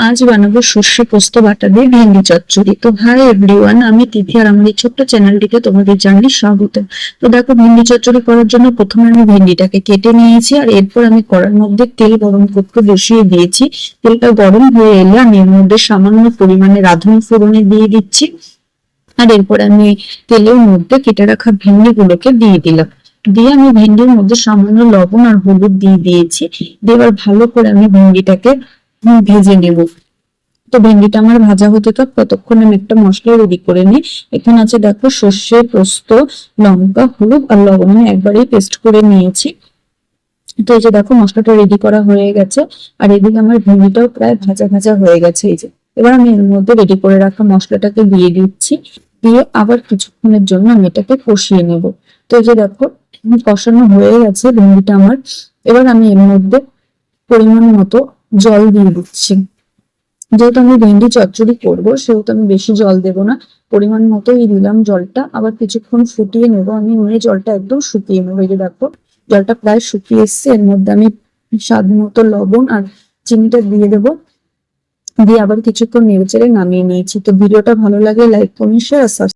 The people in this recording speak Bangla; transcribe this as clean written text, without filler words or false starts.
আজ বানাবো সর্ষে পোস্ত বাটা দিয়ে ভেন্ডি চচ্চড়ি। তো হাই এভরিওয়ান, আমি তিথি আর আমার এই ছোট্ট চ্যানেলটিতে তোমাদের জানাই স্বাগত। তো দেখো, ভেন্ডি চচ্চড়ি করার জন্য প্রথমে আমি ভেন্ডিটাকে কেটে নিয়েছি, আর এরপর আমি কড়ার মধ্যে তেল গরম করতে বসিয়ে দিয়েছি। তেলটা গরম হয়ে এলে আমি এর মধ্যে সামান্য পরিমাণে রাঁধুনি ফোড়নে দিয়ে দিচ্ছি, আর এরপর আমি তেলের মধ্যে কেটে রাখা ভেন্ডিগুলোকে দিয়ে দিলাম। দিয়ে আমি ভেন্ডির মধ্যে সামান্য লবণ আর হলুদ দিয়ে দিয়েছি। দিয়ে এবার ভালো করে আমি ভেন্ডিটাকে ভেজে নেব। তো ভেন্ডিটা আমার ভাজা হতে থাক, ততক্ষণ আমি একটা মশলা রেডি করে নিই। এখানে আছে দেখো সর্ষে, পোস্ত, লঙ্কা, হলুদ আর লবণ আমি একবারেই পেস্ট করে নিয়েছি। তো এই যে দেখো মশলাটা রেডি করা হয়ে গেছে, আর এদিকে আমার ভেন্ডিটাও প্রায় ভাজা ভাজা হয়ে গেছে। এই যে এবার আমি এর মধ্যে রেডি করে রাখা মশলাটাকে দিয়ে দিচ্ছি, দিয়ে আবার কিছুক্ষণের জন্য আমি এটাকে কষিয়ে নেব। তো এই যে দেখো কষানো হয়ে গেছে ভেন্ডিটা আমার। এবার আমি এর মধ্যে পরিমাণ মতো জল দিয়ে দিচ্ছি। যেহেতু আমি ভেন্ডি চচ্চড়ি করবো সেহেতু আমি বেশি জল দেব না, পরিমাণ মতোই দিলাম জলটা। আবার কিছুক্ষণ ফুটিয়ে নেবো, আমি নিয়ে জলটা একদম শুকিয়ে নেবো। এই যে দেখো জলটা প্রায় শুকিয়ে এসছে, এর মধ্যে আমি স্বাদ মতো লবণ আর চিনিটা দিয়ে দেবো। দিয়ে আবার কিছুক্ষণ নেড়ে চেড়ে নামিয়ে নিয়েছি। তো ভিডিওটা ভালো লাগে লাইক, কমেন্ট, শেয়ার আর